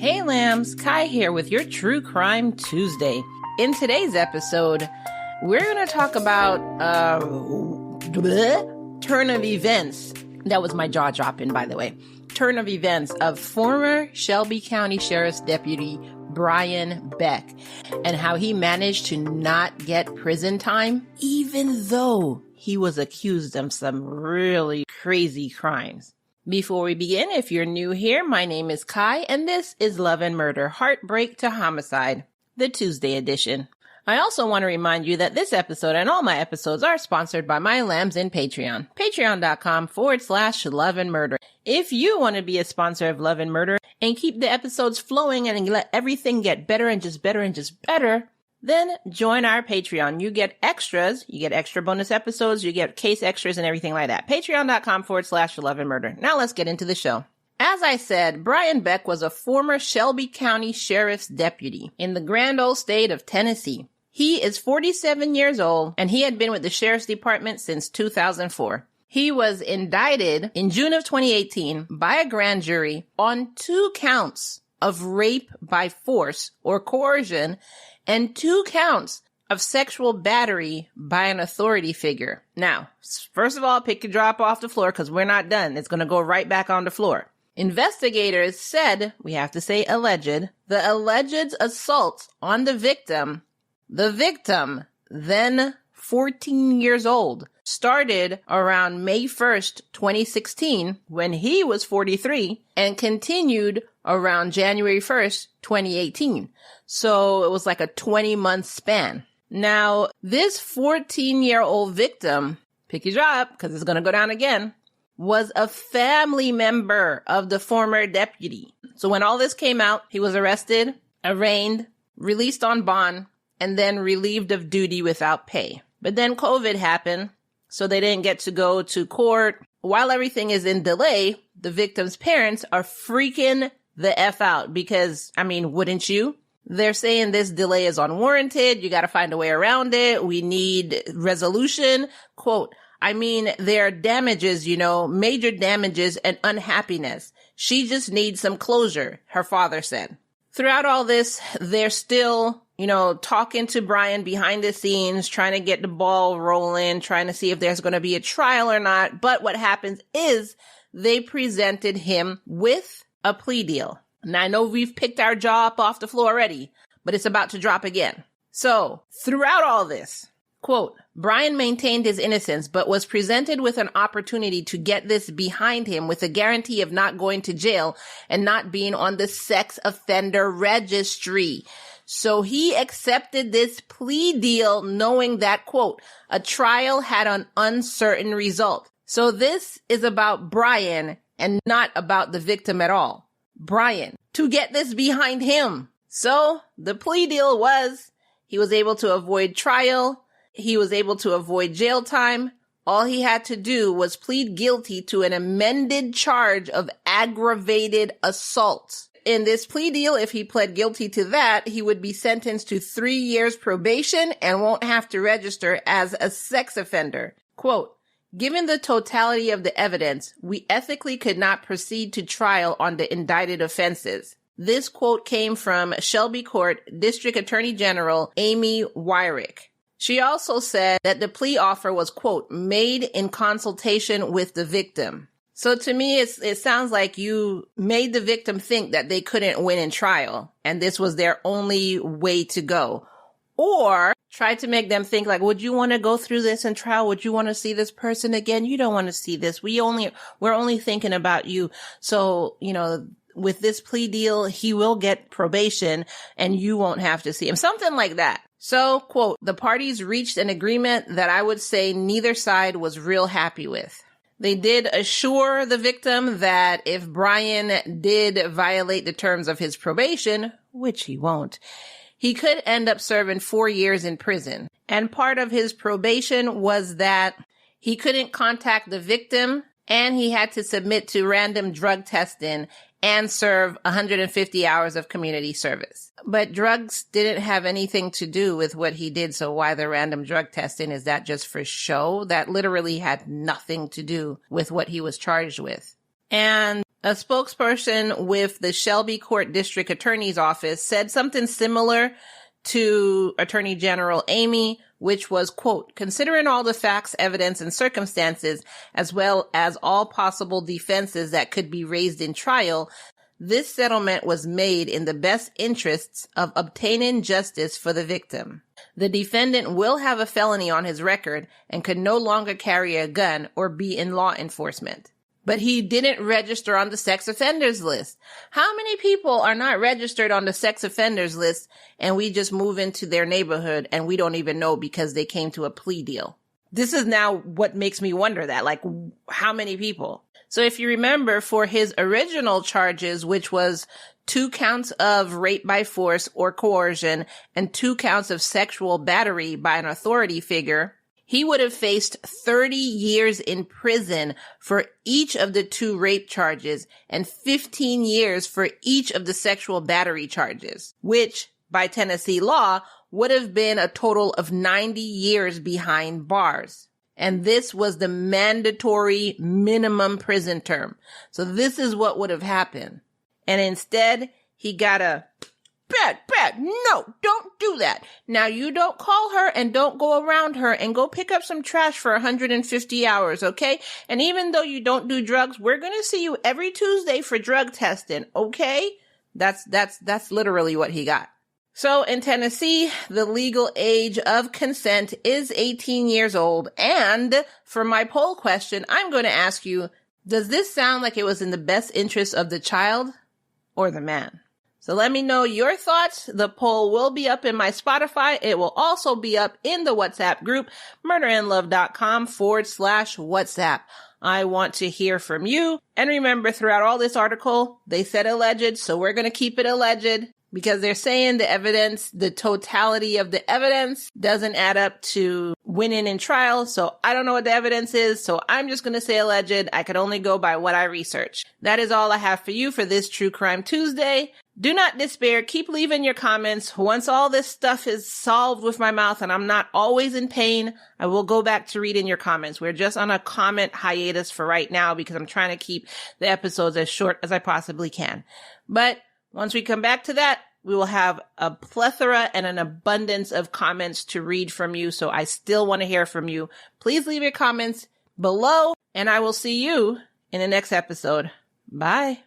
Hey lambs, Kai here with your True Crime Tuesday. In today's episode, we're going to talk about turn of events. That was my jaw dropping, by the way. Turn of events of former Shelby County Sheriff's Deputy Brian Beck and how he managed to not get prison time, even though he was accused of some really crazy crimes. Before we begin, if you're new here, my name is Kai, and this is Love and Murder, Heartbreak to Homicide, the Tuesday edition. I also want to remind you that this episode and all my episodes are sponsored by my lambs in Patreon. Patreon.com/Love and Murder. If you want to be a sponsor of Love and Murder and keep the episodes flowing and let everything get better and just better and just better, then join our Patreon. You get extras, you get extra bonus episodes, you get case extras and everything like that. Patreon.com/Love and Murder. Now let's get into the show. As I said, Brian Beck was a former Shelby County Sheriff's Deputy in the grand old state of Tennessee. He is 47 years old, and he had been with the Sheriff's Department since 2004. He was indicted in June of 2018 by a grand jury on 2 counts of rape by force or coercion and 2 counts of sexual battery by an authority figure. Now, first of all, pick your drop off the floor because we're not done. It's going to go right back on the floor. Investigators said, we have to say alleged, the alleged assault on the victim, then 14 years old, started around May 1st, 2016, when he was 43, and continued around January 1st, 2018. So it was like a 20-month span. Now, this 14-year-old victim, pick your drop, because it's going to go down again, was a family member of the former deputy. So when all this came out, he was arrested, arraigned, released on bond, and then relieved of duty without pay. But then COVID happened, so they didn't get to go to court. While everything is in delay, the victim's parents are freaking the F out because, wouldn't you? They're saying this delay is unwarranted. You got to find a way around it. We need resolution. Quote, there are damages, major damages and unhappiness. She just needs some closure, her father said. Throughout all this, they're still, talking to Brian behind the scenes, trying to get the ball rolling, trying to see if there's going to be a trial or not. But what happens is they presented him with a plea deal. Now, I know we've picked our jaw up off the floor already, but it's about to drop again. So, throughout all this, quote, Brian maintained his innocence, but was presented with an opportunity to get this behind him with a guarantee of not going to jail and not being on the sex offender registry. So he accepted this plea deal knowing that, quote, a trial had an uncertain result. So this is about Brian and not about the victim at all. Brian, to get this behind him. So the plea deal was he was able to avoid trial. He was able to avoid jail time. All he had to do was plead guilty to an amended charge of aggravated assault. In this plea deal, if he pled guilty to that, he would be sentenced to 3 years probation and won't have to register as a sex offender. Quote, given the totality of the evidence, we ethically could not proceed to trial on the indicted offenses. This quote came from Shelby Court District Attorney General Amy Wyrick. She also said that the plea offer was, quote, made in consultation with the victim. So to me, it sounds like you made the victim think that they couldn't win in trial, and this was their only way to go. Or tried to make them think like, would you want to go through this in trial? Would you want to see this person again? You don't want to see this. We're only thinking about you. So, with this plea deal, he will get probation and you won't have to see him. Something like that. So, quote, the parties reached an agreement that I would say neither side was real happy with. They did assure the victim that if Brian did violate the terms of his probation, which he won't, he could end up serving 4 years in prison. And part of his probation was that he couldn't contact the victim and he had to submit to random drug testing and serve 150 hours of community service. But drugs didn't have anything to do with what he did, so why the random drug testing? Is that just for show? That literally had nothing to do with what he was charged with. And A spokesperson with the Shelby Court District Attorney's Office said something similar to Attorney General Amy, which was, quote, considering all the facts, evidence, and circumstances, as well as all possible defenses that could be raised in trial, this settlement was made in the best interests of obtaining justice for the victim. The defendant will have a felony on his record and could no longer carry a gun or be in law enforcement. But he didn't register on the sex offenders list. How many people are not registered on the sex offenders list and we just move into their neighborhood and we don't even know because they came to a plea deal? This is now what makes me wonder that, like, how many people? So if you remember, for his original charges, which was 2 counts of rape by force or coercion and 2 counts of sexual battery by an authority figure, he would have faced 30 years in prison for each of the 2 rape charges and 15 years for each of the sexual battery charges, which, by Tennessee law, would have been a total of 90 years behind bars. And this was the mandatory minimum prison term. So this is what would have happened. And instead, he got a bad, no, don't do that. Now you don't call her and don't go around her and go pick up some trash for 150 hours, okay? And even though you don't do drugs, we're going to see you every Tuesday for drug testing, okay? That's literally what he got. So in Tennessee, the legal age of consent is 18 years old. And for my poll question, I'm going to ask you, does this sound like it was in the best interest of the child or the man? So let me know your thoughts. The poll will be up in my Spotify. It will also be up in the WhatsApp group, murderandlove.com/WhatsApp. I want to hear from you. And remember, throughout all this article, they said alleged, so we're going to keep it alleged because they're saying the evidence, the totality of the evidence doesn't add up to winning in trial. So I don't know what the evidence is. So I'm just going to say alleged. I could only go by what I researched. That is all I have for you for this True Crime Tuesday. Do not despair. Keep leaving your comments. Once all this stuff is solved with my mouth and I'm not always in pain, I will go back to reading your comments. We're just on a comment hiatus for right now because I'm trying to keep the episodes as short as I possibly can. But once we come back to that, we will have a plethora and an abundance of comments to read from you. So I still want to hear from you. Please leave your comments below and I will see you in the next episode. Bye.